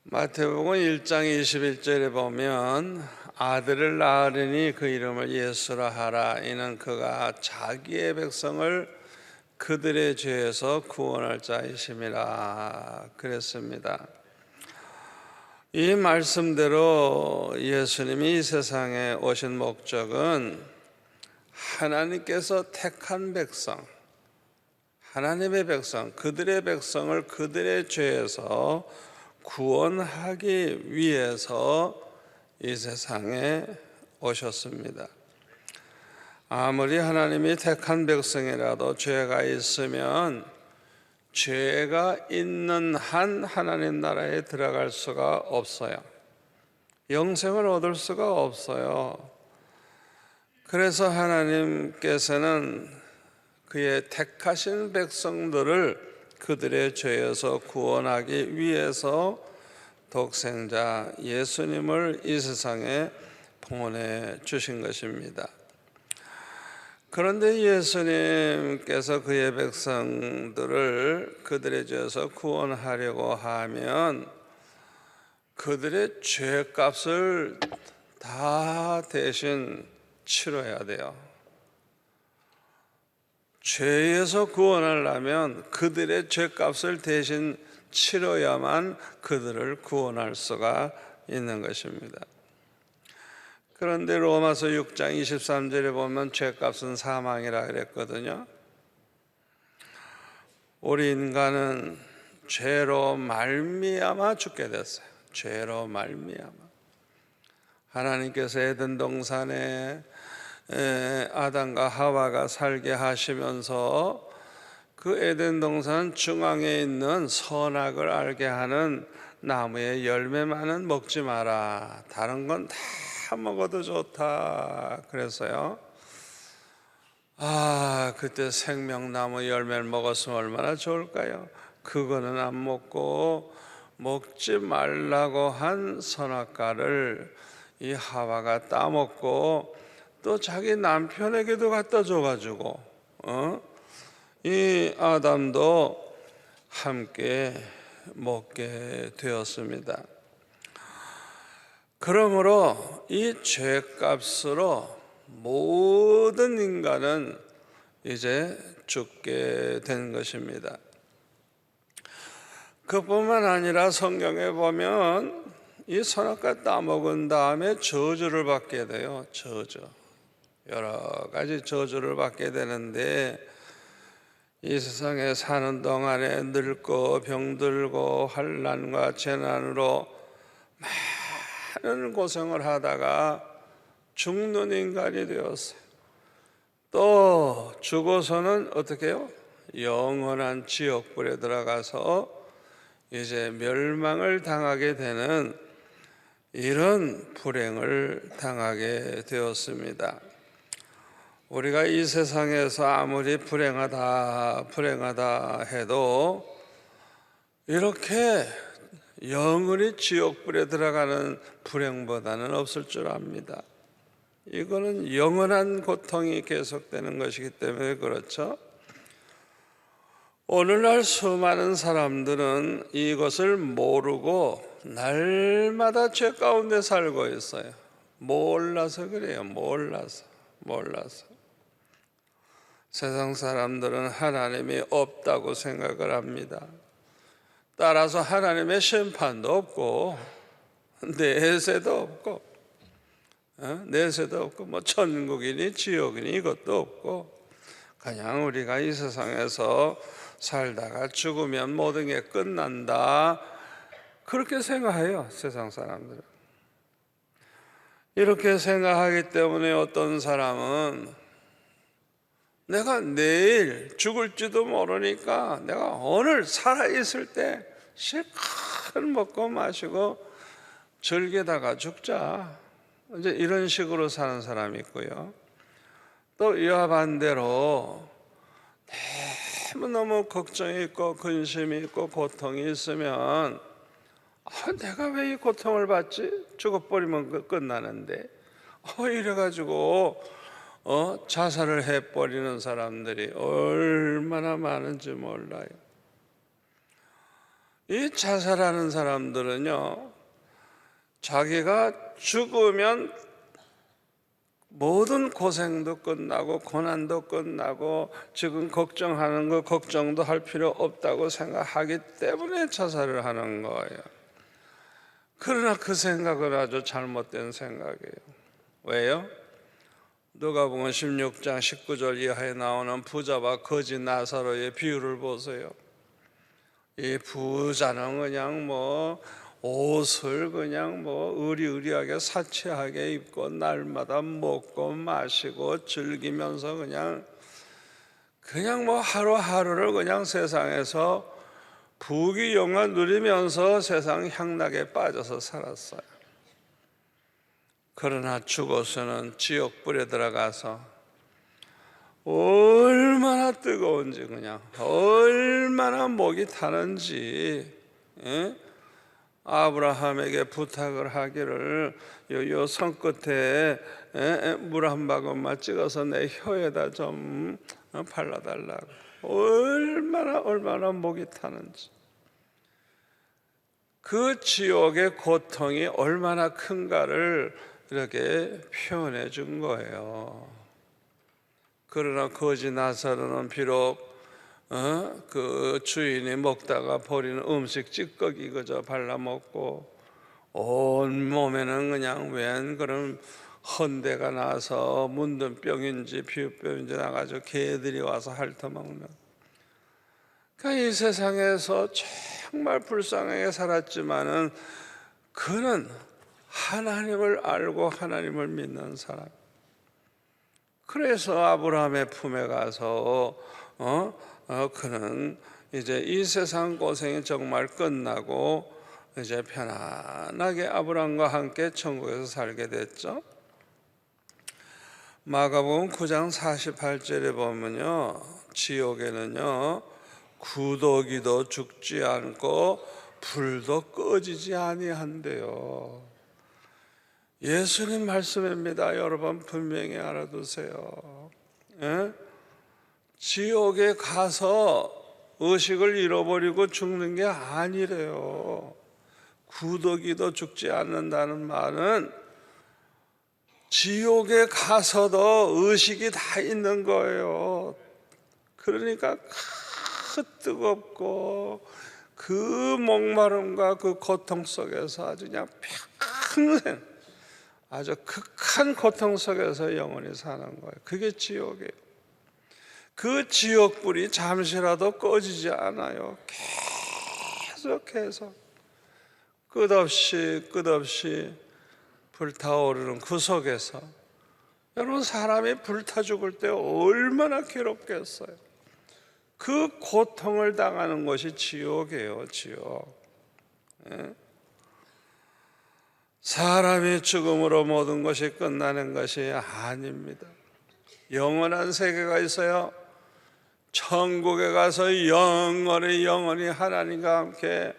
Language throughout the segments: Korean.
마태복음 1장 21절에 보면 아들을 낳으리니 그 이름을 예수라 하라. 이는 그가 자기의 백성을 그들의 죄에서 구원할 자이심이라 그랬습니다. 이 말씀대로 예수님이 이 세상에 오신 목적은 하나님께서 택한 백성, 하나님의 백성, 그들의 백성을 그들의 죄에서 구원하기 위해서 이 세상에 오셨습니다. 아무리 하나님이 택한 백성이라도 죄가 있으면 죄가 있는 한 하나님 나라에 들어갈 수가 없어요. 영생을 얻을 수가 없어요. 그래서 하나님께서는 그의 택하신 백성들을 그들의 죄에서 구원하기 위해서 독생자 예수님을 이 세상에 보내 주신 것입니다. 그런데 예수님께서 그의 백성들을 그들의 죄에서 구원하려고 하면 그들의 죄값을 다 대신 치러야 돼요. 죄에서 구원하려면 그들의 죄값을 대신 치러야만 그들을 구원할 수가 있는 것입니다. 그런데 로마서 6장 23절에 보면 죄값은 사망이라 그랬거든요. 우리 인간은 죄로 말미암아 죽게 됐어요. 죄로 말미암아. 하나님께서 에덴 동산에 아담과 하와가 살게 하시면서 그 에덴 동산 중앙에 있는 선악을 알게 하는 나무의 열매만은 먹지 마라. 다른 건 다 먹어도 좋다. 그래서요. 그때 생명나무 열매를 먹었으면 얼마나 좋을까요? 그거는 안 먹고 먹지 말라고 한 선악과를 이 하와가 따먹고 또 자기 남편에게도 갖다 줘가지고 이 아담도 함께 먹게 되었습니다. 그러므로 이 죄값으로 모든 인간은 이제 죽게 된 것입니다. 그뿐만 아니라 성경에 보면 이 선악과 따먹은 다음에 저주를 받게 돼요. 저주. 여러 가지 저주를 받게 되는데 이 세상에 사는 동안에 늙고 병들고 환난과 재난으로 많은 고생을 하다가 죽는 인간이 되었어요. 또 죽어서는 어떻게 해요? 영원한 지옥불에 들어가서 이제 멸망을 당하게 되는 이런 불행을 당하게 되었습니다. 우리가 이 세상에서 아무리 불행하다 해도 이렇게 영원히 지옥불에 들어가는 불행보다는 없을 줄 압니다. 이거는 영원한 고통이 계속되는 것이기 때문에 그렇죠. 오늘날 수많은 사람들은 이것을 모르고 날마다 죄 가운데 살고 있어요. 몰라서 그래요. 몰라서. 세상 사람들은 하나님이 없다고 생각을 합니다. 따라서 하나님의 심판도 없고 내세도 없고 뭐 천국이니 지옥이니 이것도 없고 그냥 우리가 이 세상에서 살다가 죽으면 모든 게 끝난다 그렇게 생각해요. 세상 사람들은 이렇게 생각하기 때문에 어떤 사람은 내가 내일 죽을지도 모르니까 내가 오늘 살아있을 때 실컷 먹고 마시고 즐기다가 죽자 이제 이런 식으로 사는 사람이 있고요. 또 이와 반대로 너무 걱정이 있고 근심이 있고 고통이 있으면 내가 왜 이 고통을 받지? 죽어버리면 끝나는데 이래가지고 자살을 해버리는 사람들이 얼마나 많은지 몰라요. 이 자살하는 사람들은요, 자기가 죽으면 모든 고생도 끝나고 고난도 끝나고 지금 걱정하는 거 걱정도 할 필요 없다고 생각하기 때문에 자살을 하는 거예요. 그러나 그 생각은 아주 잘못된 생각이에요. 왜요? 누가복음 16장 19절 이하에 나오는 부자와 거지 나사로의 비유를 보세요. 이 부자는 그냥 옷을 그냥 의리의리하게 사치하게 입고 날마다 먹고 마시고 즐기면서 그냥 하루하루를 그냥 세상에서 부귀영화 누리면서 세상 향락에 빠져서 살았어요. 그러나 죽어서는 지옥불에 들어가서 얼마나 뜨거운지, 그냥 얼마나 목이 타는지, 아브라함에게 부탁을 하기를 요 손끝에 물 한 바구니만 찍어서 내 혀에다 좀 발라달라고. 얼마나 목이 타는지, 그 지옥의 고통이 얼마나 큰가를 이렇게 표현해 준 거예요. 그러나 거지 나사로는 비록 그 주인이 먹다가 버리는 음식 찌꺼기 그저 발라먹고 온 몸에는 그냥 웬 그런 헌대가 나서 문둥병인지 피부병인지 나가지고 개들이 와서 핥아먹는, 그러니까 이 세상에서 정말 불쌍하게 살았지만은 그는 하나님을 알고 하나님을 믿는 사람. 그래서 아브라함의 품에 가서 그는 이제 이 세상 고생이 정말 끝나고 이제 편안하게 아브라함과 함께 천국에서 살게 됐죠. 마가복음 9장 48절에 보면요, 지옥에는요 구더기도 죽지 않고 불도 꺼지지 아니한대요. 예수님 말씀입니다. 여러분 분명히 알아두세요. 지옥에 가서 의식을 잃어버리고 죽는 게 아니래요. 구더기도 죽지 않는다는 말은 지옥에 가서도 의식이 다 있는 거예요. 그러니까 뜨겁고 그 목마름과 그 고통 속에서 아주 그냥 평생 아주 극한 고통 속에서 영원히 사는 거예요. 그게 지옥이에요. 그 지옥불이 잠시라도 꺼지지 않아요. 계속해서 끝없이 불타오르는 그 속에서, 여러분 사람이 불타 죽을 때 얼마나 괴롭겠어요. 그 고통을 당하는 것이 지옥이에요. 지옥. 사람이 죽음으로 모든 것이 끝나는 것이 아닙니다. 영원한 세계가 있어요. 천국에 가서 영원히 하나님과 함께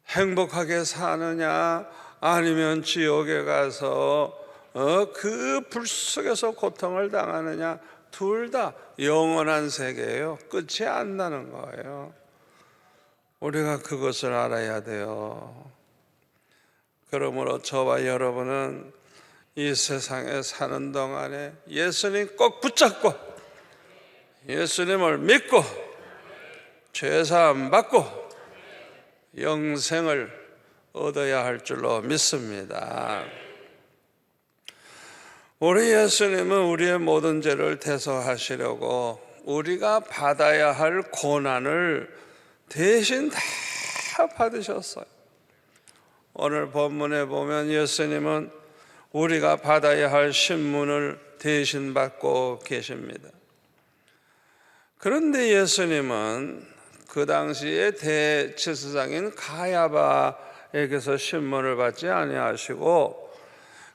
행복하게 사느냐, 아니면 지옥에 가서 그 불 속에서 고통을 당하느냐, 둘 다 영원한 세계예요. 끝이 안 나는 거예요. 우리가 그것을 알아야 돼요. 그러므로 저와 여러분은 이 세상에 사는 동안에 예수님 꼭 붙잡고 예수님을 믿고 죄사함 받고 영생을 얻어야 할 줄로 믿습니다. 우리 예수님은 우리의 모든 죄를 대속하시려고 우리가 받아야 할 고난을 대신 다 받으셨어요. 오늘 본문에 보면 예수님은 우리가 받아야 할 신문을 대신 받고 계십니다. 그런데 예수님은 그 당시에 대제사장인 가야바에게서 신문을 받지 아니하시고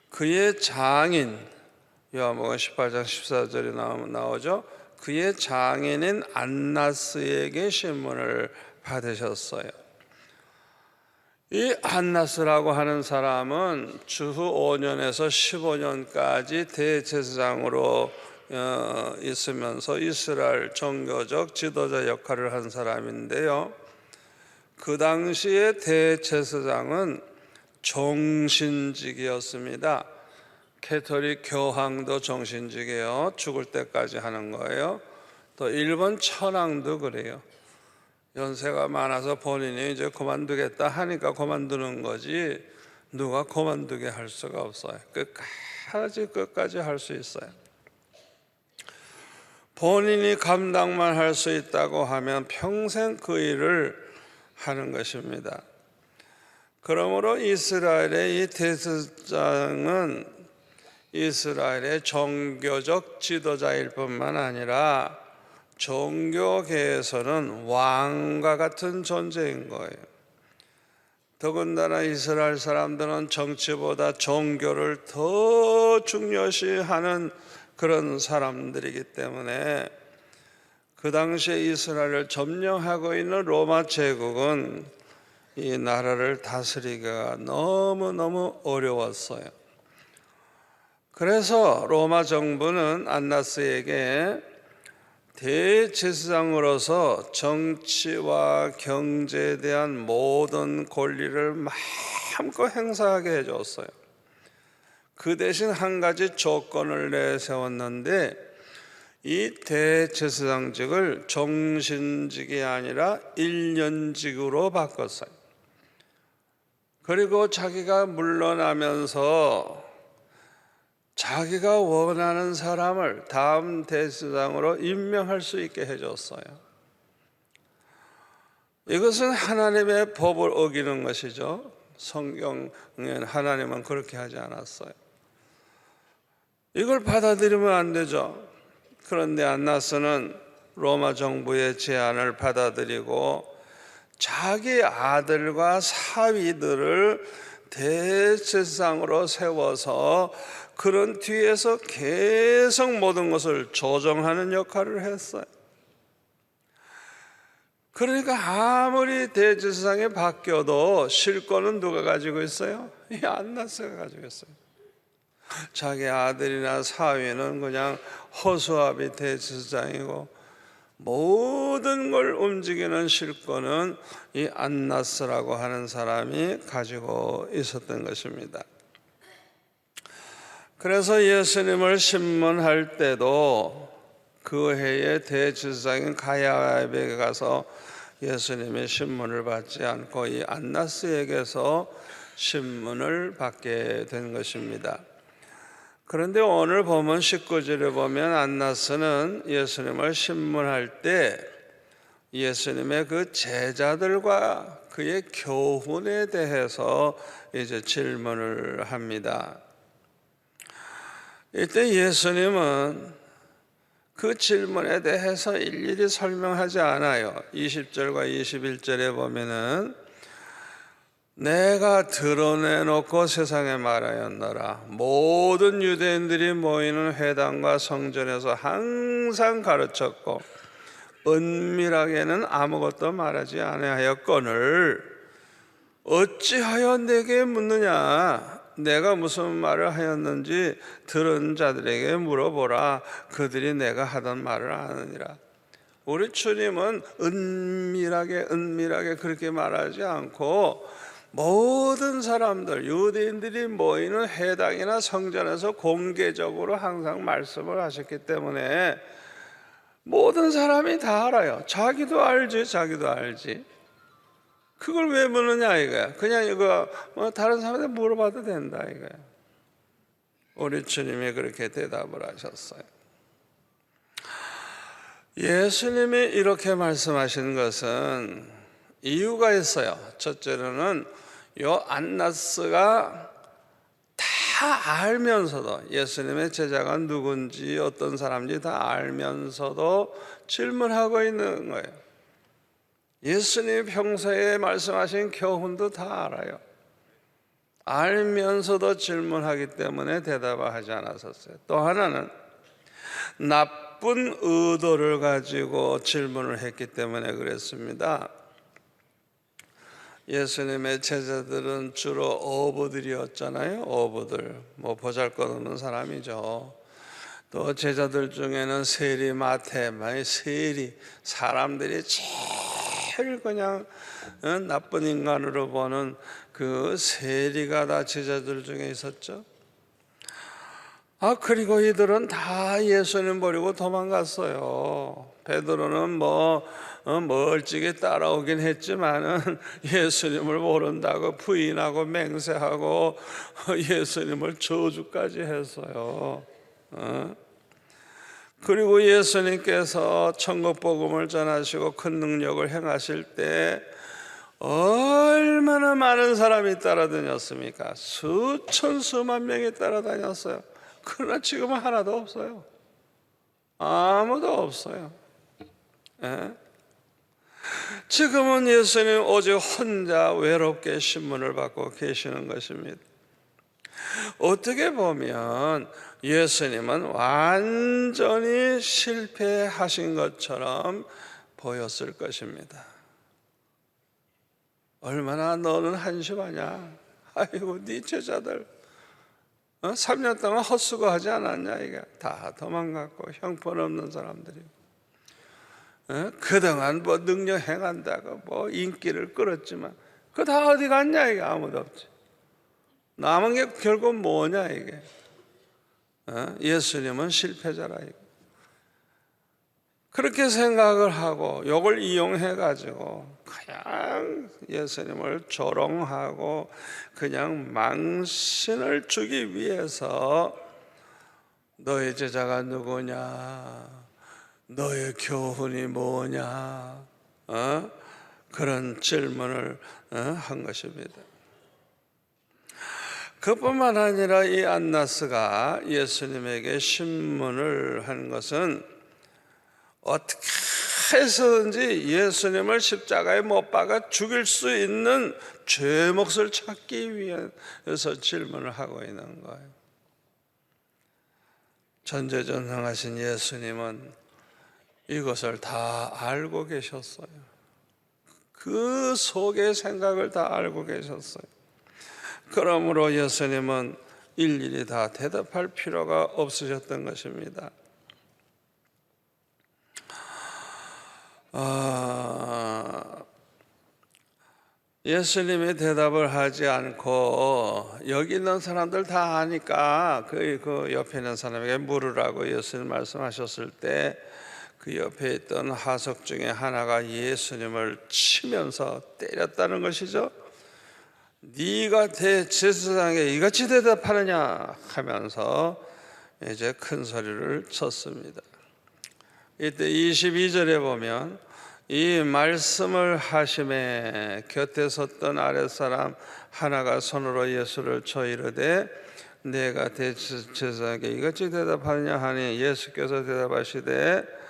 그의 장인, 요한복음 18장 14절에 나오죠. 그의 장인인 안나스에게 신문을 받으셨어요. 이 안나스라고 하는 사람은 주후 5년에서 15년까지 대제사장으로 있으면서 이스라엘 종교적 지도자 역할을 한 사람인데요. 그 당시에 대제사장은 종신직이었습니다. 캐톨릭 교황도 종신직이에요. 죽을 때까지 하는 거예요. 또 일본 천황도 그래요. 연세가 많아서 본인이 이제 그만두겠다 하니까 그만두는 거지 누가 그만두게 할 수가 없어요. 끝까지 할 수 있어요. 본인이 감당만 할 수 있다고 하면 평생 그 일을 하는 것입니다. 그러므로 이스라엘의 이 대제사장은 이스라엘의 종교적 지도자일 뿐만 아니라 종교계에서는 왕과 같은 존재인 거예요. 더군다나 이스라엘 사람들은 정치보다 종교를 더 중요시하는 그런 사람들이기 때문에 그 당시에 이스라엘을 점령하고 있는 로마 제국은 이 나라를 다스리기가 너무너무 어려웠어요. 그래서 로마 정부는 안나스에게 대제사장으로서 정치와 경제에 대한 모든 권리를 마음껏 행사하게 해줬어요. 그 대신 한 가지 조건을 내세웠는데 이 대제사장직을 종신직이 아니라 1년직으로 바꿨어요. 그리고 자기가 물러나면서 자기가 원하는 사람을 다음 대제사장으로 임명할 수 있게 해줬어요. 이것은 하나님의 법을 어기는 것이죠. 성경엔 하나님은 그렇게 하지 않았어요. 이걸 받아들이면 안 되죠. 그런데 안나스는 로마 정부의 제안을 받아들이고 자기 아들과 사위들을 대제사장으로 세워서 그런 뒤에서 계속 모든 것을 조정하는 역할을 했어요. 그러니까 아무리 대제사장이 바뀌어도 실권은 누가 가지고 있어요? 이 안나스가 가지고 있어요. 자기 아들이나 사위는 그냥 호수아비 대제사장이고 모든 걸 움직이는 실권은 이 안나스라고 하는 사람이 가지고 있었던 것입니다. 그래서 예수님을 신문할 때도 그 해에 대제사장인 가야바에게 가서 예수님의 신문을 받지 않고 이 안나스에게서 신문을 받게 된 것입니다. 그런데 오늘 보면 19절에 보면 안나스는 예수님을 신문할 때 예수님의 그 제자들과 그의 교훈에 대해서 이제 질문을 합니다. 이때 예수님은 그 질문에 대해서 일일이 설명하지 않아요. 20절과 21절에 보면은 내가 드러내놓고 세상에 말하였노라. 모든 유대인들이 모이는 회당과 성전에서 항상 가르쳤고 은밀하게는 아무것도 말하지 아니하였거늘 어찌하여 내게 묻느냐? 내가 무슨 말을 하였는지 들은 자들에게 물어보라. 그들이 내가 하던 말을 아느니라. 우리 주님은 은밀하게 그렇게 말하지 않고 모든 사람들, 유대인들이 모이는 회당이나 성전에서 공개적으로 항상 말씀을 하셨기 때문에 모든 사람이 다 알아요. 자기도 알지. 그걸 왜 묻느냐 이거야. 그냥 이거 다른 사람한테 물어봐도 된다 이거야. 우리 주님이 그렇게 대답을 하셨어요. 예수님이 이렇게 말씀하신 것은 이유가 있어요. 첫째로는 요 안나스가 다 알면서도 예수님의 제자가 누군지 어떤 사람인지 다 알면서도 질문하고 있는 거예요. 예수님이 평소에 말씀하신 교훈도 다 알아요. 알면서도 질문하기 때문에 대답을 하지 않았었어요. 또 하나는 나쁜 의도를 가지고 질문을 했기 때문에 그랬습니다. 예수님의 제자들은 주로 어부들이었잖아요. 어부들, 보잘것없는 사람이죠. 또 제자들 중에는 세리마태, 세리 사람들이 제일 그냥 나쁜 인간으로 보는 그 세리가 다 제자들 중에 있었죠. 그리고 이들은 다 예수님 버리고 도망갔어요. 베드로는 멀찍이 따라오긴 했지만은 예수님을 모른다고 부인하고 맹세하고 예수님을 저주까지 했어요. 그리고 예수님께서 천국 복음을 전하시고 큰 능력을 행하실 때 얼마나 많은 사람이 따라다녔습니까? 수천 수만 명이 따라다녔어요. 그러나 지금은 하나도 없어요. 아무도 없어요. 지금은 예수님 오직 혼자 외롭게 신문을 받고 계시는 것입니다. 어떻게 보면 예수님은 완전히 실패하신 것처럼 보였을 것입니다. 얼마나 너는 한심하냐? 아이고 네 제자들 3년 동안 헛수고하지 않았냐? 이게 다 도망갔고 형편없는 사람들이 그동안 능력 행한다고 인기를 끌었지만 그거 다 어디 갔냐? 이게 아무도 없지. 남은 게 결국 뭐냐 이게. 예수님은 실패자라 이거. 그렇게 생각을 하고 이걸 이용해 가지고 그냥 예수님을 조롱하고 그냥 망신을 주기 위해서 너의 제자가 누구냐, 너의 교훈이 뭐냐, 그런 질문을 한 것입니다. 그뿐만 아니라 이 안나스가 예수님에게 신문을 한 것은 어떻게 해서든지 예수님을 십자가에 못 박아 죽일 수 있는 죄의 몫을 찾기 위해서 질문을 하고 있는 거예요. 전지전능하신 예수님은 이것을 다 알고 계셨어요. 그 속의 생각을 다 알고 계셨어요. 그러므로 예수님은 일일이 다 대답할 필요가 없으셨던 것입니다. 예수님이 대답을 하지 않고 여기 있는 사람들 다 아니까 그 옆에 있는 사람에게 물으라고 예수님 말씀하셨을 때 그 옆에 있던 하석 중에 하나가 예수님을 치면서 때렸다는 것이죠. 네가 대제사장에게 이같이 대답하느냐 하면서 이제 큰 소리를 쳤습니다. 이때 22절에 보면 이 말씀을 하심에 곁에 섰던 아랫사람 하나가 손으로 예수를 쳐 이르되 내가 대제사장에게 이같이 대답하느냐 하니 예수께서 대답하시되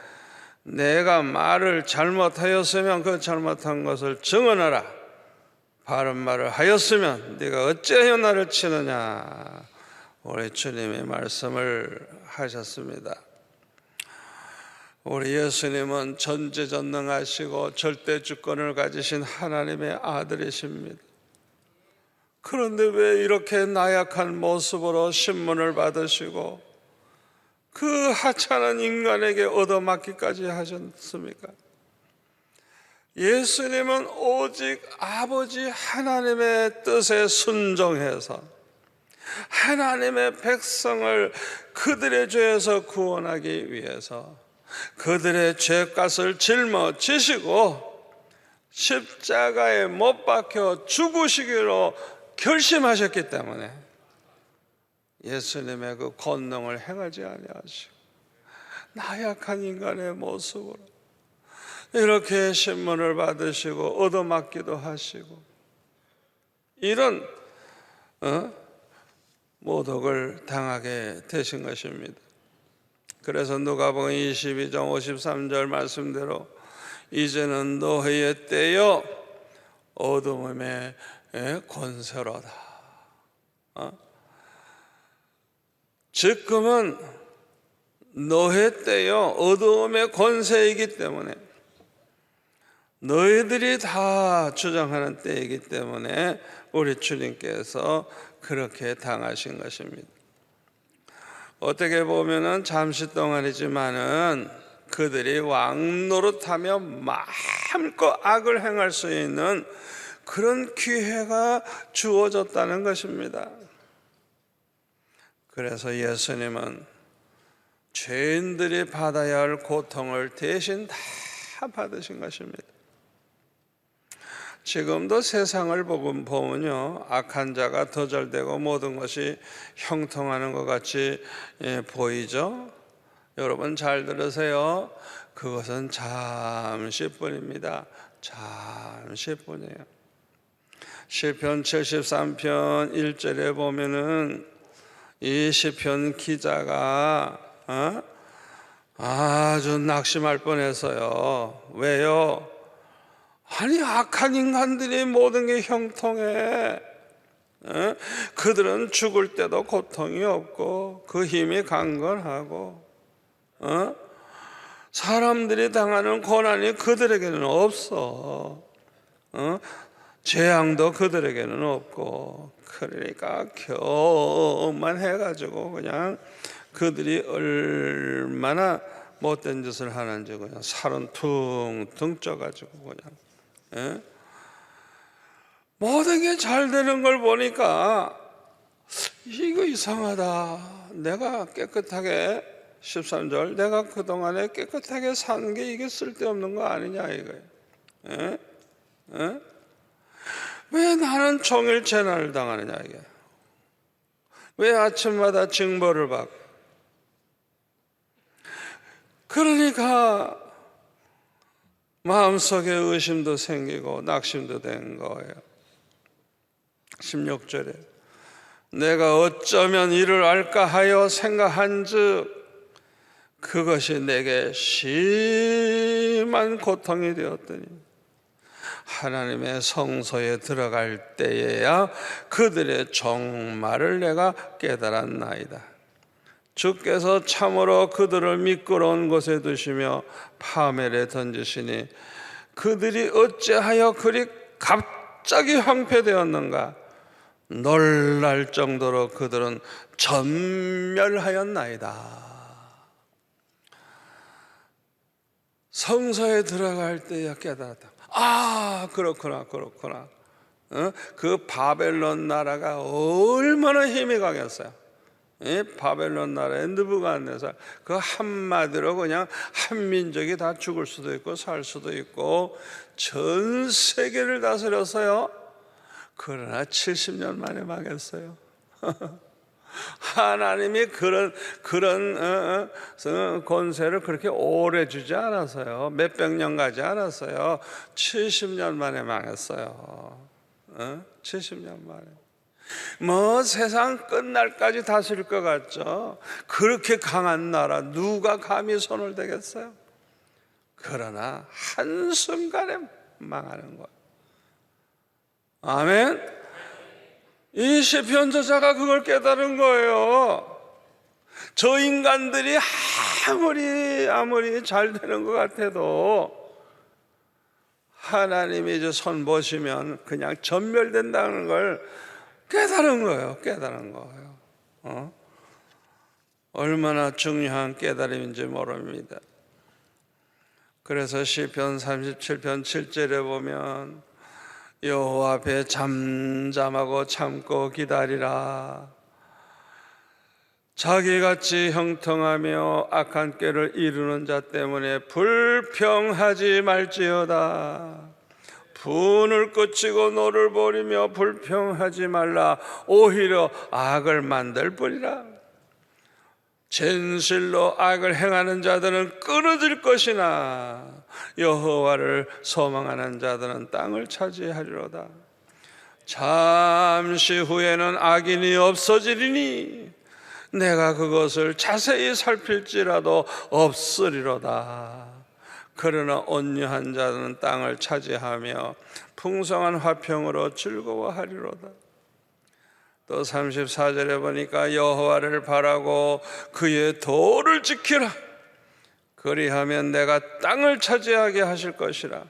내가 말을 잘못하였으면 그 잘못한 것을 증언하라. 바른 말을 하였으면 네가 어찌하여 나를 치느냐. 우리 주님의 말씀을 하셨습니다. 우리 예수님은 전지전능하시고 절대 주권을 가지신 하나님의 아들이십니다. 그런데 왜 이렇게 나약한 모습으로 신문을 받으시고 그 하찮은 인간에게 얻어맞기까지 하셨습니까? 예수님은 오직 아버지 하나님의 뜻에 순종해서 하나님의 백성을 그들의 죄에서 구원하기 위해서 그들의 죄값을 짊어지시고 십자가에 못 박혀 죽으시기로 결심하셨기 때문에 예수님의 그 권능을 행하지 아니하시고 나약한 인간의 모습으로 이렇게 신문을 받으시고 얻어맞기도 하시고 이런 모독을 당하게 되신 것입니다. 그래서 누가복음 22장 53절 말씀대로 이제는 노예의 때요 어둠의 권세로다. 지금은 노예 때요 어둠의 권세이기 때문에 너희들이 다 주장하는 때이기 때문에 우리 주님께서 그렇게 당하신 것입니다. 어떻게 보면은 잠시 동안이지만은 그들이 왕 노릇하며 마음껏 악을 행할 수 있는 그런 기회가 주어졌다는 것입니다. 그래서 예수님은 죄인들이 받아야 할 고통을 대신 다 받으신 것입니다. 지금도 세상을 보면요, 악한 자가 더절되고 모든 것이 형통하는 것 같이 보이죠? 여러분 잘 들으세요. 그것은 잠시뿐입니다. 잠시뿐이에요. 시편 73편 1절에 보면은 이 시편 기자가 아주 낙심할 뻔했어요. 왜요? 아니, 악한 인간들이 모든 게 형통해. 그들은 죽을 때도 고통이 없고 그 힘이 강건하고 사람들이 당하는 고난이 그들에게는 없어. 재앙도 그들에게는 없고, 그러니까 교만해가지고 그냥 그들이 얼마나 못된 짓을 하는지 그냥 살은 퉁퉁 쪄가지고 그냥 모든 게 잘 되는 걸 보니까 이거 이상하다. 내가 깨끗하게 13절 내가 그동안에 깨끗하게 산 게 이게 쓸데없는 거 아니냐 이거예요. 왜 나는 종일 재난을 당하느냐 이게. 왜 아침마다 징벌을 받고. 그러니까 마음속에 의심도 생기고 낙심도 된 거예요. 16절에 내가 어쩌면 이를 알까 하여 생각한즉 그것이 내게 심한 고통이 되었더니 하나님의 성소에 들어갈 때에야 그들의 종말을 내가 깨달았나이다. 주께서 참으로 그들을 미끄러운 곳에 두시며 파멸에 던지시니 그들이 어찌하여 그리 갑자기 황폐되었는가. 놀랄 정도로 그들은 전멸하였나이다. 성소에 들어갈 때야 깨달았다. 아, 그렇구나. 그 바벨론 나라가 얼마나 힘이 강했어요. 바벨론 나라의 느부갓네살, 그 한마디로 그냥 한 민족이 다 죽을 수도 있고 살 수도 있고 전 세계를 다스렸어요. 그러나 70년 만에 망했어요. 하나님이 그런 권세를 그렇게 오래 주지 않았어요. 몇백 년 가지 않았어요. 70년 만에 망했어요. 70년 만에. 뭐 세상 끝날까지 다스릴 것 같죠. 그렇게 강한 나라 누가 감히 손을 대겠어요? 그러나 한순간에 망하는 거예요. 아멘. 이 시편 저자가 그걸 깨달은 거예요. 저 인간들이 아무리 잘 되는 것 같아도 하나님이 이제 손 보시면 그냥 전멸된다는 걸 깨달은 거예요. 얼마나 중요한 깨달음인지 모릅니다. 그래서 시편 37편 7절에 보면 여호와 앞에 잠잠하고 참고 기다리라. 자기같이 형통하며 악한 꾀를 이루는 자 때문에 불평하지 말지어다. 분을 끄치고 노를 버리며 불평하지 말라. 오히려 악을 만들 뿐이라. 진실로 악을 행하는 자들은 끊어질 것이나 여호와를 소망하는 자들은 땅을 차지하리로다. 잠시 후에는 악인이 없어지리니 내가 그것을 자세히 살필지라도 없으리로다. 그러나 온유한 자는 땅을 차지하며 풍성한 화평으로 즐거워하리로다. 또 34절에 보니까 여호와를 바라고 그의 도를 지키라. 그리하면 내가 땅을 차지하게 하실 것이라.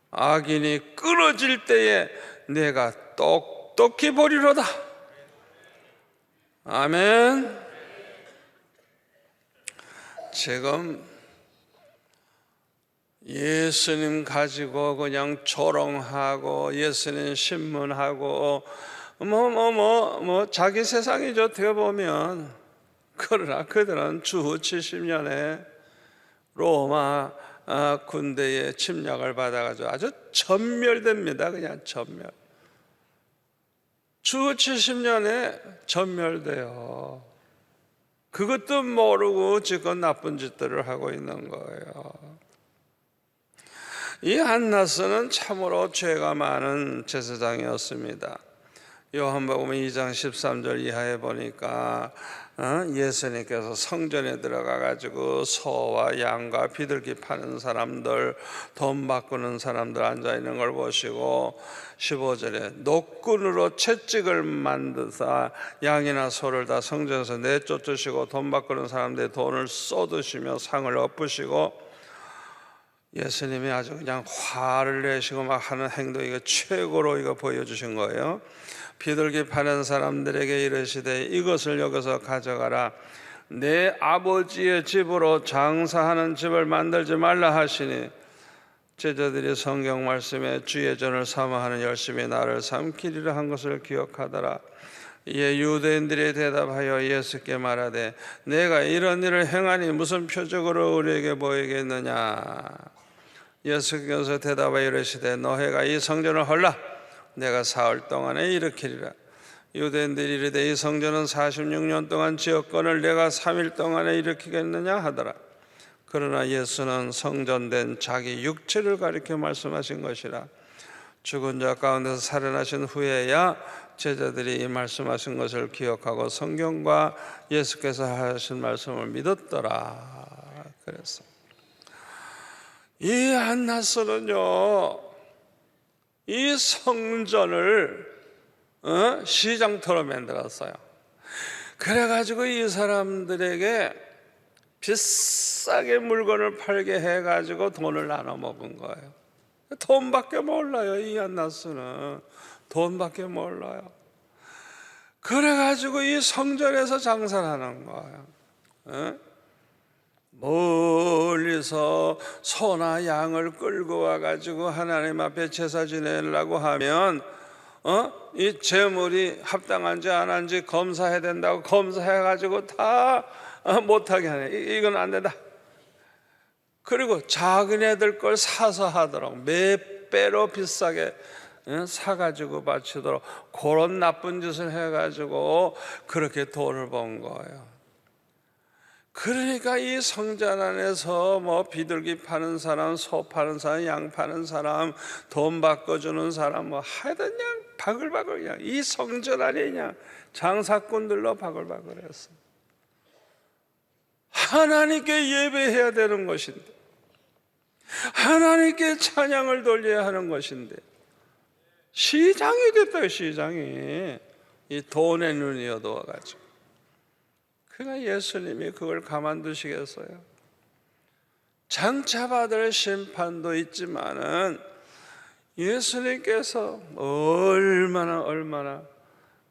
악인이 끊어질 때에 내가 똑똑히 보리로다. 아멘. 지금 예수님 가지고 그냥 조롱하고 예수님 신문하고 자기 세상이죠, 어떻게 보면. 그러나 그들은 주 70년에 로마 군대의 침략을 받아가지고 아주 전멸됩니다. 그냥 전멸. 주 70년에 전멸돼요. 그것도 모르고 지금 나쁜 짓들을 하고 있는 거예요. 이 안나스는 참으로 죄가 많은 제사장이었습니다. 요한복음 2장 13절 이하에 보니까 예수님께서 성전에 들어가 가지고 소와 양과 비둘기 파는 사람들, 돈 바꾸는 사람들 앉아 있는 걸 보시고 15절에 노끈으로 채찍을 만드사 양이나 소를 다 성전에서 내쫓으시고 돈 바꾸는 사람들의 돈을 쏟으시며 상을 엎으시고, 예수님이 아주 그냥 화를 내시고 막 하는 행동, 이거 최고로 이거 보여주신 거예요. 비둘기 파는 사람들에게 이르시되 이것을 여기서 가져가라. 내 아버지의 집으로 장사하는 집을 만들지 말라 하시니, 제자들이 성경 말씀에 주의 전을 사모하는 열심히 나를 삼키리라 한 것을 기억하더라. 이에 유대인들이 대답하여 예수께 말하되 내가 이런 일을 행하니 무슨 표적으로 우리에게 보이겠느냐. 예수께서 대답하여 이르시되 너희가 이 성전을 헐라 내가 사흘 동안에 일으키리라. 유대인들이 이르되 이 성전은 46년 동안 지었건을 내가 3일 동안에 일으키겠느냐 하더라. 그러나 예수는 성전된 자기 육체를 가리켜 말씀하신 것이라. 죽은 자 가운데서 살아나신 후에야 제자들이 이 말씀하신 것을 기억하고 성경과 예수께서 하신 말씀을 믿었더라. 그랬어. 이 안나스는요, 이 성전을 시장터로 만들었어요. 그래가지고 이 사람들에게 비싸게 물건을 팔게 해가지고 돈을 나눠 먹은 거예요. 돈밖에 몰라요. 이 안나스는 돈밖에 몰라요. 그래가지고 이 성전에서 장사를 하는 거예요. 멀리서 소나 양을 끌고 와가지고 하나님 앞에 제사 지내려고 하면 이 재물이 합당한지 안 한지 검사해야 된다고 검사해가지고 다 못하게 하네. 이건 안 된다. 그리고 작은 애들 걸 사서 하도록 몇 배로 비싸게 사가지고 바치도록 그런 나쁜 짓을 해가지고 그렇게 돈을 번 거예요. 그러니까 이 성전 안에서 비둘기 파는 사람, 소 파는 사람, 양 파는 사람, 돈 바꿔주는 사람 하여튼 그냥 바글바글 그냥 이 성전 안에 그냥 장사꾼들로 바글바글했어. 하나님께 예배해야 되는 것인데, 하나님께 찬양을 돌려야 하는 것인데 시장이 됐어요. 시장이 이 돈의 눈이 어두워가지고. 그러니까 예수님이 그걸 가만두시겠어요? 장차 받을 심판도 있지만은 예수님께서 얼마나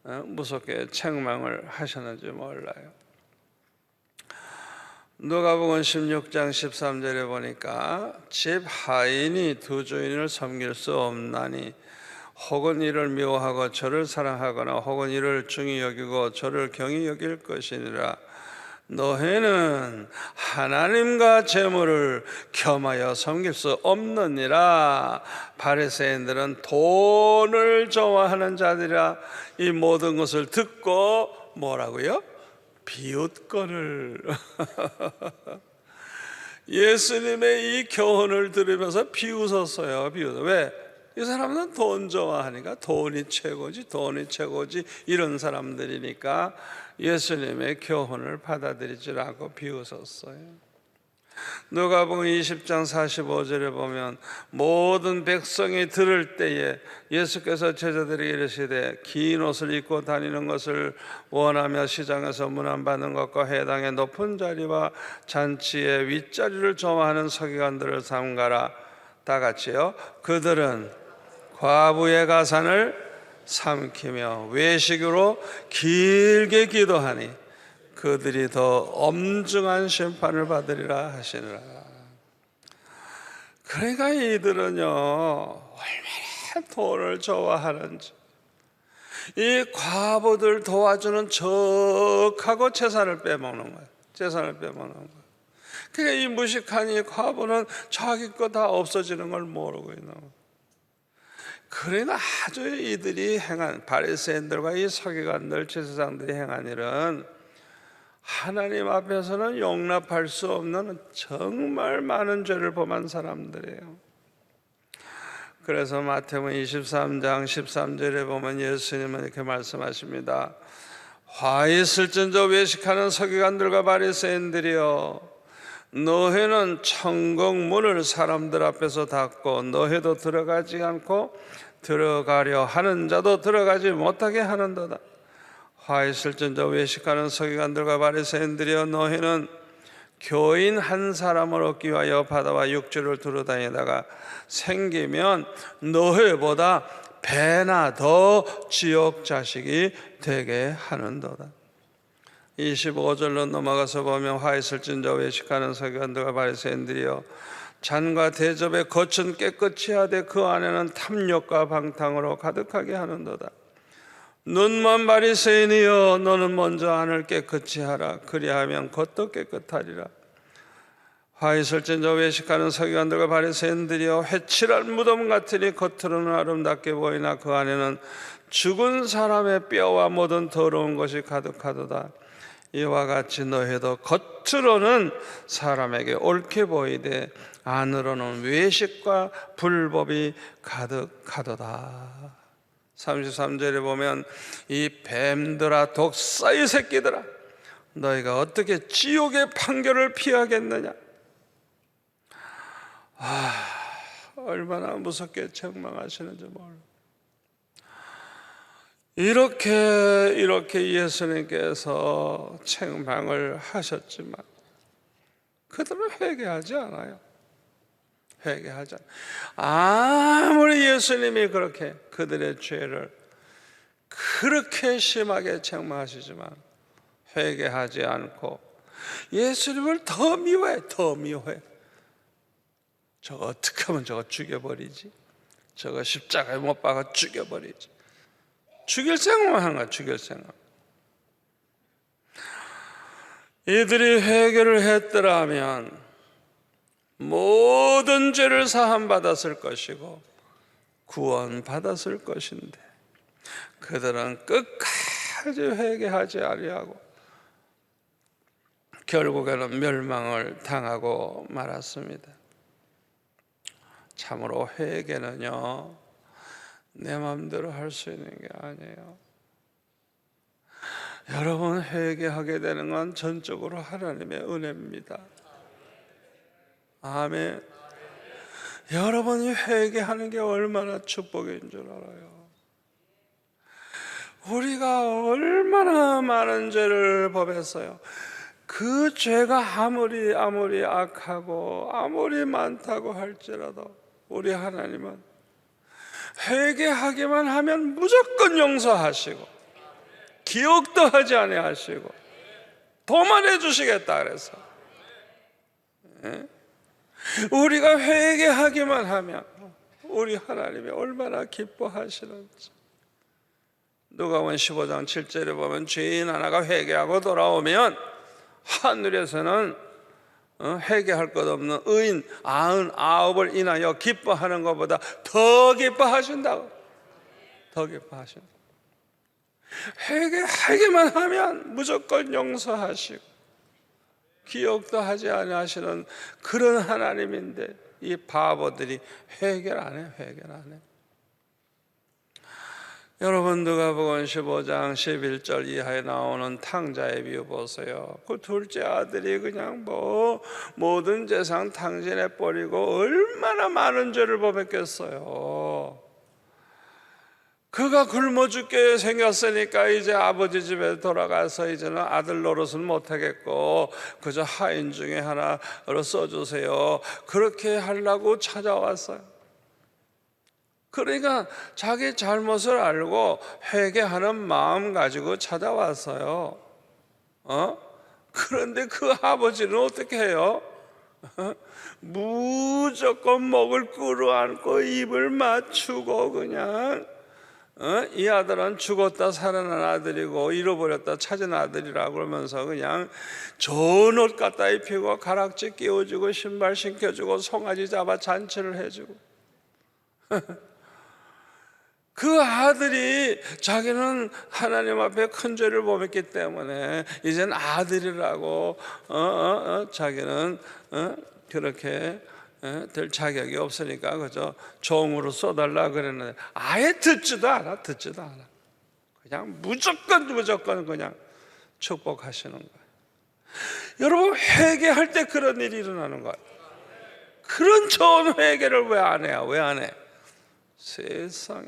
무섭게 책망을 하셨는지 몰라요. 누가복음 16장 13절에 보니까 집 하인이 두 주인을 섬길 수 없나니 혹은 이를 미워하고 저를 사랑하거나 혹은 이를 중히 여기고 저를 경히 여길 것이니라. 너희는 하나님과 재물을 겸하여 섬길 수 없느니라. 바리새인들은 돈을 좋아하는 자들이라. 이 모든 것을 듣고 뭐라고요? 비웃거늘. 예수님의 이 교훈을 들으면서 비웃었어요. 왜? 이 사람은 돈 좋아하니까 돈이 최고지 이런 사람들이니까 예수님의 교훈을 받아들이지 않고 비웃었어요. 누가복음 20장 45절에 보면 모든 백성이 들을 때에 예수께서 제자들에게 이르시되 긴 옷을 입고 다니는 것을 원하며 시장에서 문안받는 것과 회당의 높은 자리와 잔치의 윗자리를 좋아하는 서기관들을 삼가라. 다 같이요. 그들은 과부의 가산을 삼키며 외식으로 길게 기도하니 그들이 더 엄중한 심판을 받으리라 하시니라. 그러니까 이들은요 얼마나 돈을 좋아하는지 이 과부들 도와주는 척하고 재산을 빼먹는 거예요. 재산을 빼먹는 거예요. 그러니까 이 무식한 이 과부는 자기 거 다 없어지는 걸 모르고 있는 거예요. 그러나 아주 이들이 행한 바리새인들과 이 서기관들 제사장들이 행한 일은 하나님 앞에서는 용납할 수 없는 정말 많은 죄를 범한 사람들이에요. 그래서 마태복음 23장 13절에 보면 예수님은 이렇게 말씀하십니다. 화 있을진저 외식하는 서기관들과 바리새인들이여, 너희는 천국 문을 사람들 앞에서 닫고 너희도 들어가지 않고 들어가려 하는 자도 들어가지 못하게 하는도다. 화 있을진저 외식하는 서기관들과 바리새인들이여, 너희는 교인 한 사람을 얻기 위하여 바다와 육지를 두루다니다가 생기면 너희보다 배나 더 지옥 자식이 되게 하는도다. 25절로 넘어가서 보면 화 있을진저 외식하는 서기관들과 바리새인들이여, 잔과 대접의 겉은 깨끗이 하되 그 안에는 탐욕과 방탕으로 가득하게 하는도다. 눈먼 바리새인이여, 너는 먼저 안을 깨끗이 하라. 그리하면 겉도 깨끗하리라. 화 있을진저 외식하는 서기관들과 바리새인들이여, 회칠한 무덤 같으니 겉으로는 아름답게 보이나 그 안에는 죽은 사람의 뼈와 모든 더러운 것이 가득하도다. 이와 같이 너희도 겉으로는 사람에게 옳게 보이되 안으로는 외식과 불법이 가득하도다. 33절에 보면 이 뱀들아, 독사의 새끼들아, 너희가 어떻게 지옥의 판결을 피하겠느냐. 얼마나 무섭게 책망하시는지 몰라. 이렇게 예수님께서 책망을 하셨지만 그들은 회개하지 않아요. 회개하지 않아요. 아무리 예수님이 그렇게 그들의 죄를 그렇게 심하게 책망하시지만 회개하지 않고 예수님을 더 미워해. 더 미워해. 저거 어떻게 하면 저거 죽여버리지? 저거 십자가에 못 박아 죽여버리지. 죽일 생각만 한 거야. 죽일 생각. 이들이 회개를 했더라면 모든 죄를 사함받았을 것이고 구원받았을 것인데 그들은 끝까지 회개하지 아니하고 결국에는 멸망을 당하고 말았습니다. 참으로 회개는요, 내 마음대로 할 수 있는 게 아니에요. 여러분, 회개하게 되는 건 전적으로 하나님의 은혜입니다. 아멘. 여러분이 회개하는 게 얼마나 축복인 줄 알아요. 우리가 얼마나 많은 죄를 범했어요. 그 죄가 아무리 악하고 아무리 많다고 할지라도 우리 하나님은 회개하기만 하면 무조건 용서하시고 기억도 하지 아니하시고 도만해 주시겠다 그래서 우리가 회개하기만 하면 우리 하나님이 얼마나 기뻐하시는지. 누가복음 15장 7절에 보면 죄인 하나가 회개하고 돌아오면 하늘에서는 회개할 것 없는 의인 99을 인하여 기뻐하는 것보다 더 기뻐하신다고. 더 기뻐하신다. 회개하기만 하면 무조건 용서하시고 기억도 하지 않으시는 그런 하나님인데 이 바보들이 회개를 안 해. 회개를 안 해. 여러분, 누가복음 15장 11절 이하에 나오는 탕자의 비유 보세요. 그 둘째 아들이 그냥 모든 재산 탕진해 버리고 얼마나 많은 죄를 범했겠어요. 그가 굶어 죽게 생겼으니까 이제 아버지 집에 돌아가서 이제는 아들 노릇은 못하겠고 그저 하인 중에 하나로 써주세요. 그렇게 하려고 찾아왔어요. 그러니까 자기 잘못을 알고 회개하는 마음 가지고 찾아왔어요. 그런데 그 아버지는 어떻게 해요? 무조건 목을 끌어안고 입을 맞추고 그냥 이 아들은 죽었다 살아난 아들이고 잃어버렸다 찾은 아들이라고 그러면서 그냥 좋은 옷 갖다 입히고 가락지 끼워주고 신발 신겨주고 송아지 잡아 잔치를 해주고 그 아들이 자기는 하나님 앞에 큰 죄를 범했기 때문에 이젠 아들이라고 자기는 그렇게 될 자격이 없으니까 그저 종으로 써달라 그랬는데 아예 듣지도 않아. 그냥 무조건 그냥 축복하시는 거예요. 여러분, 회개할 때 그런 일이 일어나는 거예요. 그런 좋은 회개를 왜 안 해요? 왜 안 해? 세상에.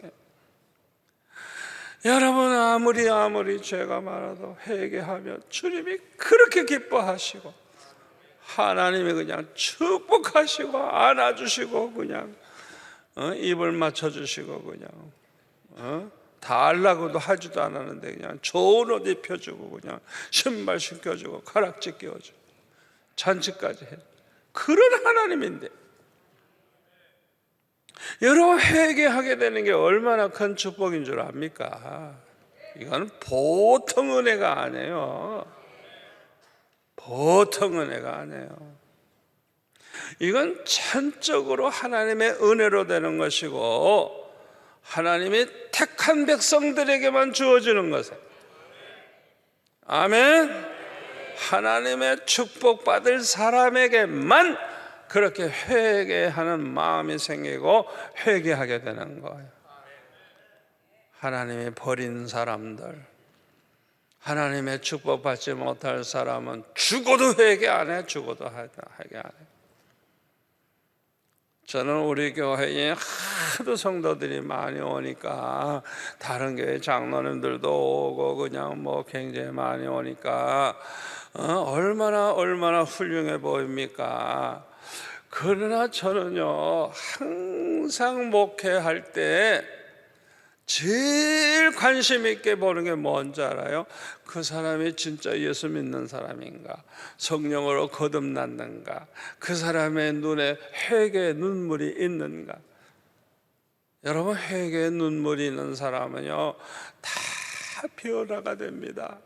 여러분, 아무리 죄가 많아도 회개하면 주님이 그렇게 기뻐하시고 하나님이 그냥 축복하시고 안아주시고 그냥 입을 맞춰주시고 그냥 달라고도 하지도 않았는데 그냥 좋은 옷 입혀주고 그냥 신발 신겨주고 가락지 끼워주고 잔치까지 해. 그런 하나님인데 여러분, 회개하게 되는 게 얼마나 큰 축복인 줄 압니까? 이건 보통 은혜가 아니에요. 보통 은혜가 아니에요. 이건 전적으로 하나님의 은혜로 되는 것이고 하나님이 택한 백성들에게만 주어지는 것이에요. 아멘. 하나님의 축복받을 사람에게만 그렇게 회개하는 마음이 생기고 회개하게 되는 거예요. 하나님이 버린 사람들, 하나님의 축복받지 못할 사람은 죽어도 회개 안 해. 죽어도 회개 안 해. 저는 우리 교회에 하도 성도들이 많이 오니까 다른 교회 장로님들도 오고 그냥 뭐 굉장히 많이 오니까 얼마나 훌륭해 보입니까? 그러나 저는요, 항상 목회할 때 제일 관심 있게 보는 게 뭔지 알아요? 그 사람이 진짜 예수 믿는 사람인가? 성령으로 거듭났는가? 그 사람의 눈에 회개의 눈물이 있는가? 여러분, 회개의 눈물이 있는 사람은요, 다 변화가 됩니다.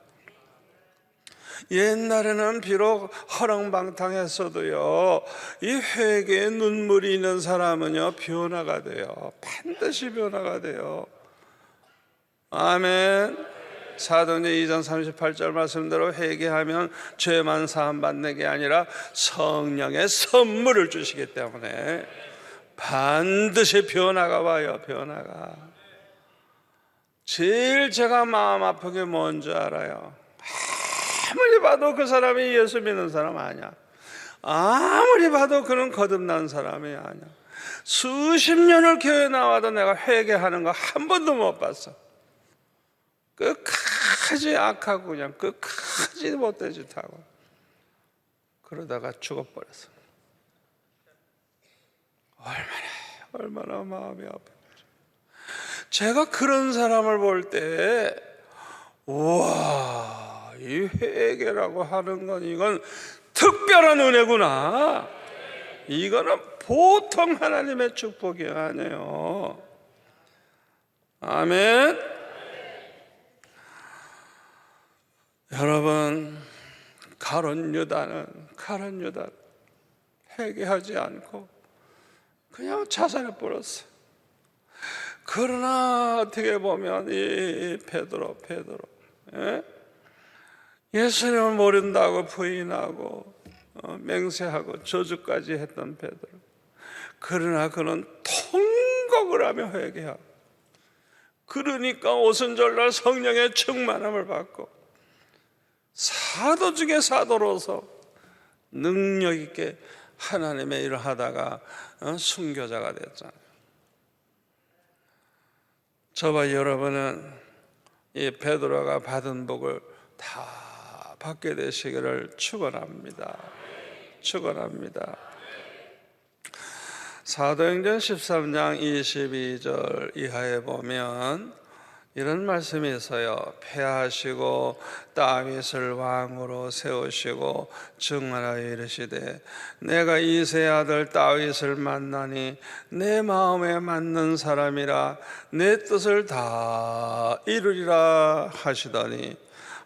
옛날에는 비록 허랑방탕했어도요, 이 회개의 눈물이 있는 사람은요 변화가 돼요. 반드시 변화가 돼요. 아멘. 사도행전 2장 38절 말씀대로 회개하면 죄만 사함받는 게 아니라 성령의 선물을 주시기 때문에 반드시 변화가 와요. 변화가. 제일 제가 마음 아픈 게 뭔지 알아요? 아무리 봐도 그 사람이 예수 믿는 사람 아니야. 아무리 봐도 그는 거듭난 사람이 아니야. 수십 년을 교회 나와도 내가 회개하는 거 한 번도 못 봤어. 끝까지 악하고 그냥 끝까지 못된 짓 하고 그러다가 죽어버렸어. 얼마나 마음이 아프죠. 제가 그런 사람을 볼 때 우와, 이 회개라고 하는 건 이건 특별한 은혜구나. 이거는 보통 하나님의 축복이 아니에요. 아멘. 여러분, 가룟 유다는 회개하지 않고 그냥 자살해 버렸어요. 그러나 어떻게 보면 이 베드로 예수님을 모른다고 부인하고 맹세하고 저주까지 했던 베드로, 그러나 그는 통곡을 하며 회개하고, 그러니까 오순절날 성령의 충만함을 받고 사도 중에 사도로서 능력 있게 하나님의 일을 하다가 순교자가 됐잖아요. 저와 여러분은 이 베드로가 받은 복을 다 받게 되시기를 축원합니다. 사도행전 13장 22절 이하에 보면 이런 말씀이 있어요. 패하시고 다윗을 왕으로 세우시고 증언하여 이르시되 내가 이새의 아들 다윗을 만나니 내 마음에 맞는 사람이라 내 뜻을 다 이루리라 하시더니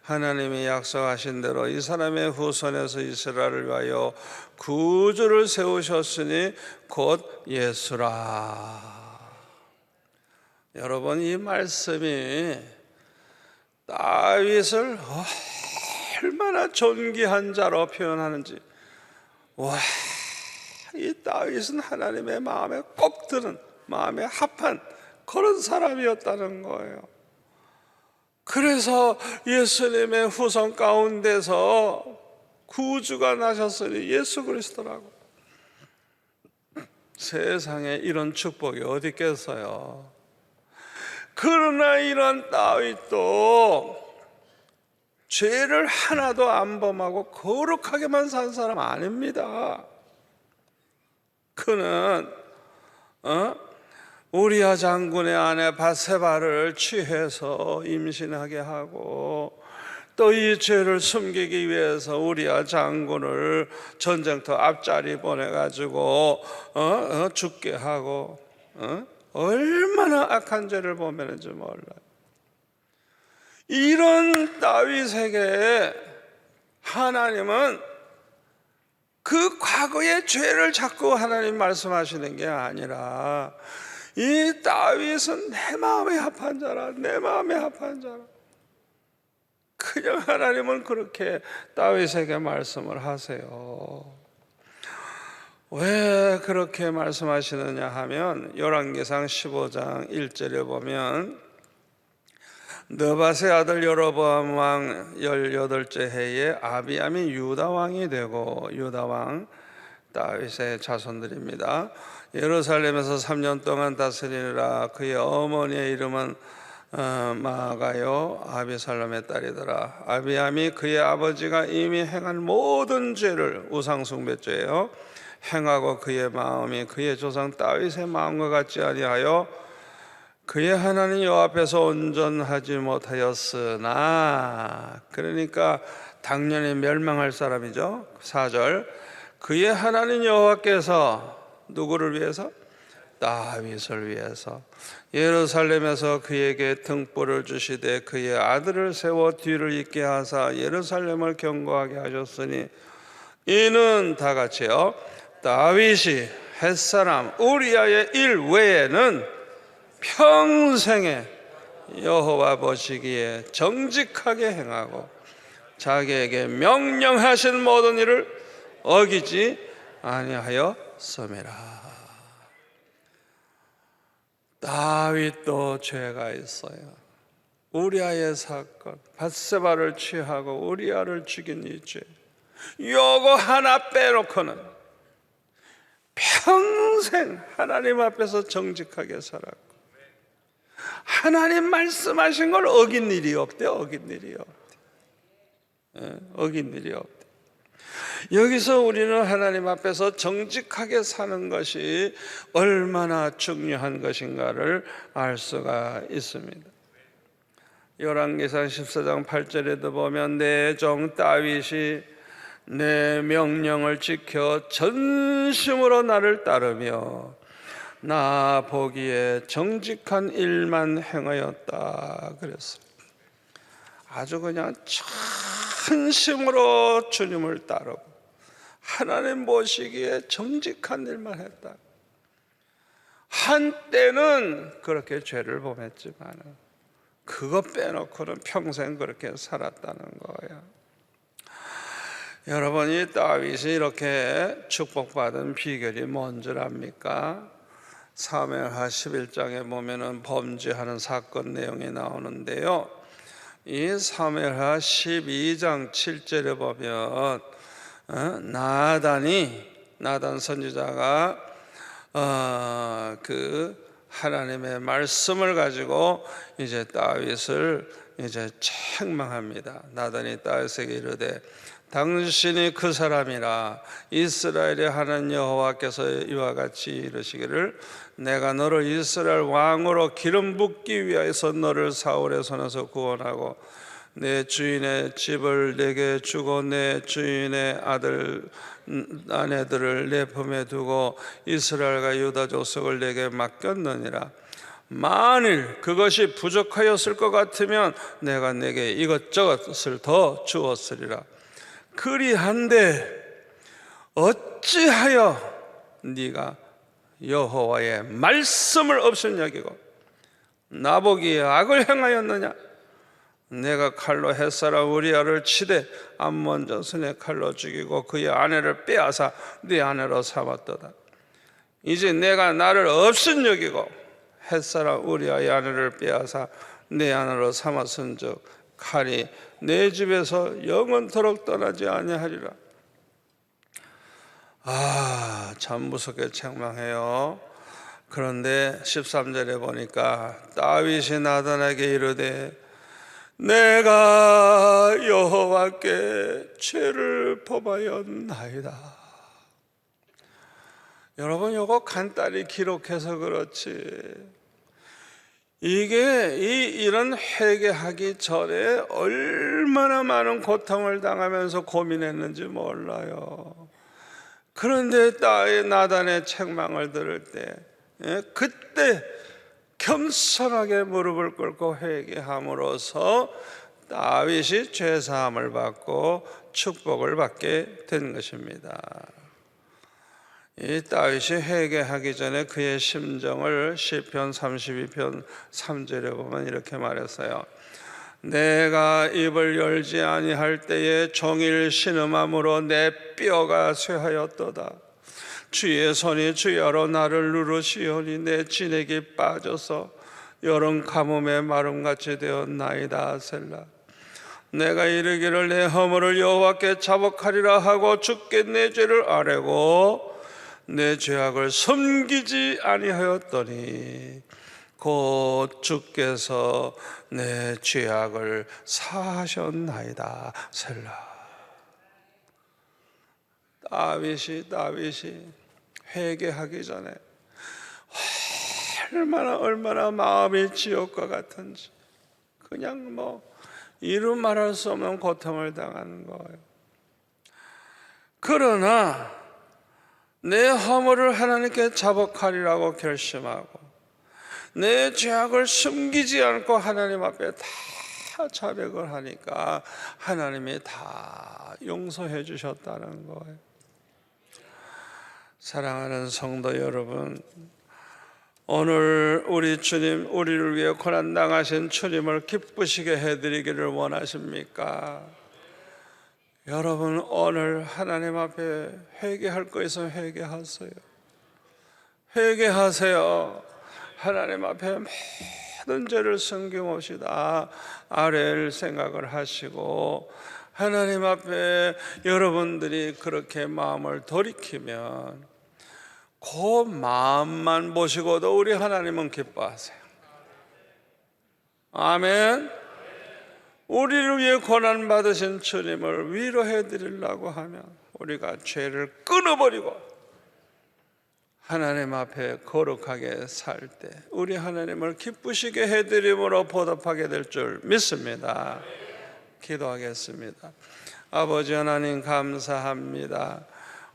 하나님이 약속하신 대로 이 사람의 후손에서 이스라엘을 위하여 구주를 세우셨으니 곧 예수라. 여러분, 이 말씀이 다윗을 얼마나 존귀한 자로 표현하는지, 와, 이 다윗은 하나님의 마음에 꼭 드는, 마음에 합한 그런 사람이었다는 거예요. 그래서 예수님의 후손 가운데서 구주가 나셨으니 예수 그리스도라고. 세상에 이런 축복이 어디 있겠어요? 그러나 이런 다윗도 죄를 하나도 안 범하고 거룩하게만 산 사람 아닙니다. 그는 우리아 장군의 아내 밧세바를 취해서 임신하게 하고 또 이 죄를 숨기기 위해서 우리아 장군을 전쟁터 앞자리 보내가지고 죽게 하고 얼마나 악한 죄를 범했는지 몰라요. 이런 다윗에게 하나님은 그 과거의 죄를 자꾸 하나님 말씀하시는 게 아니라 이 다윗은 내 마음에 합한 자라, 내 마음에 합한 자라. 그냥 하나님은 그렇게 다윗에게 말씀을 하세요. 왜 그렇게 말씀하시느냐 하면 열왕기상 15장 1절에 보면 느밧의 아들 여로보암 왕 18째 해에 아비암이 유다 왕이 되고 유다 왕 다윗의 자손들입니다. 예루살렘에서 3년 동안 다스리느라 그의 어머니의 이름은 마아가요 아비살롬의 딸이더라. 아비암이 그의 아버지가 이미 행한 모든 죄를 우상숭배죄예요 행하고 그의 마음이 그의 조상 다윗의 마음과 같지 아니하여 그의 하나님 여호와 앞에서 온전하지 못하였으나, 그러니까 당연히 멸망할 사람이죠. 4절 그의 하나님 여호와께서 누구를 위해서? 다윗을 위해서 예루살렘에서 그에게 등불을 주시되 그의 아들을 세워 뒤를 잇게 하사 예루살렘을 견고하게 하셨으니 이는 다 같이요 다윗이 햇사람 우리아의 일 외에는 평생에 여호와 보시기에 정직하게 행하고 자기에게 명령하신 모든 일을 어기지 아니하였음이라. 다윗도 죄가 있어요. 우리아의 사건, 밧세바를 취하고 우리아를 죽인 이 죄, 요거 하나 빼놓고는 평생 하나님 앞에서 정직하게 살았고 하나님 말씀하신 걸 어긴 일이 없대. 어긴 일이 없대. 어긴 일이 없대. 여기서 우리는 하나님 앞에서 정직하게 사는 것이 얼마나 중요한 것인가를 알 수가 있습니다. 열왕기상 14장 8절에도 보면 내 종 다윗이 내 명령을 지켜 전심으로 나를 따르며 나 보기에 정직한 일만 행하였다 그랬습니다. 아주 그냥 전심으로 주님을 따르고 하나님 보시기에 정직한 일만 했다. 한때는 그렇게 죄를 범했지만 그거 빼놓고는 평생 그렇게 살았다는 거예요. 여러분이 다윗이 이렇게 축복받은 비결이 뭔 줄 압니까? 사무엘하 11장에 보면은 범죄하는 사건 내용이 나오는데요. 이 사무엘하 12장 7절에 보면 나단 선지자가 그 하나님의 말씀을 가지고 이제 다윗을 이제 책망합니다. 나단이 다윗에게 이르되 당신이 그 사람이라. 이스라엘의 하나님 여호와께서 이와 같이 이르시기를 내가 너를 이스라엘 왕으로 기름 붓기 위하여서 너를 사울의 손에서 구원하고 내 주인의 집을 내게 주고 내 주인의 아들 아내들을 내 품에 두고 이스라엘과 유다 족속을 내게 맡겼느니라. 만일 그것이 부족하였을 것 같으면 내가 내게 이것저것을 더 주었으리라. 그리한데 어찌하여 네가 여호와의 말씀을 없은 여기고 나보기에 악을 행하였느냐? 내가 칼로 햇사람 우리아를 치되 암몬 자손의 칼로 죽이고 그의 아내를 빼앗아 네 아내로 삼았도다. 이제 내가 나를 없은 여기고 햇사람 우리아의 아내를 빼앗아 내 아내로 삼았은즉 칼이 내 집에서 영원토록 떠나지 아니하리라. 참 무섭게 책망해요. 그런데 13절에 보니까 다윗이 나단에게 이르되 내가 여호와께 죄를 범하였나이다. 여러분, 이거 간단히 기록해서 그렇지 이게 이런 회개하기 전에 얼마나 많은 고통을 당하면서 고민했는지 몰라요. 그런데 나단의 책망을 들을 때 그때 겸손하게 무릎을 꿇고 회개함으로써 다윗이 죄사함을 받고 축복을 받게 된 것입니다. 이 다윗이 회개하기 전에 그의 심정을 시편 32편 3절에 보면 이렇게 말했어요. 내가 입을 열지 아니할 때에 종일 신음함으로 내 뼈가 쇠하였도다. 주의 손이 주야로 나를 누르시오니 내 진액이 빠져서 여름 가뭄에 마름같이 되었나이다. 셀라. 내가 이르기를 내 허물을 여호와께 자복하리라 하고 주께 내 죄를 아뢰고 내 죄악을 숨기지 아니하였더니 곧 주께서 내 죄악을 사하셨나이다. 셀라. 다윗이 회개하기 전에 얼마나 마음이 지옥과 같은지 그냥 이루 말할 수 없는 고통을 당하는 거예요. 그러나 내 허물을 하나님께 자복하리라고 결심하고 내 죄악을 숨기지 않고 하나님 앞에 다 자백을 하니까 하나님이 다 용서해 주셨다는 거예요. 사랑하는 성도 여러분, 오늘 우리 주님, 우리를 위해 고난당하신 주님을 기쁘시게 해드리기를 원하십니까? 여러분, 오늘 하나님 앞에 회개할 거 있으면 회개하세요. 회개하세요. 하나님 앞에 모든 죄를 숨김없이 다 아뢰을 생각을 하시고 하나님 앞에 여러분들이 그렇게 마음을 돌이키면 그 마음만 보시고도 우리 하나님은 기뻐하세요. 아멘. 우리를 위해 고난받으신 주님을 위로해 드리려고 하면 우리가 죄를 끊어버리고 하나님 앞에 거룩하게 살 때 우리 하나님을 기쁘시게 해드림으로 보답하게 될 줄 믿습니다. 기도하겠습니다. 아버지 하나님, 감사합니다.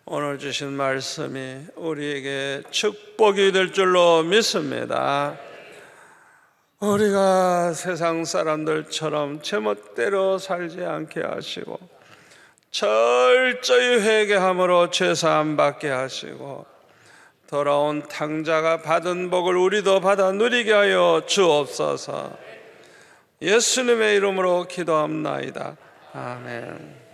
오늘 주신 말씀이 우리에게 축복이 될 줄로 믿습니다. 우리가 세상 사람들처럼 제멋대로 살지 않게 하시고 철저히 회개함으로 죄사함 받게 하시고 돌아온 탕자가 받은 복을 우리도 받아 누리게 하여 주옵소서. 예수님의 이름으로 기도합나이다. 아멘.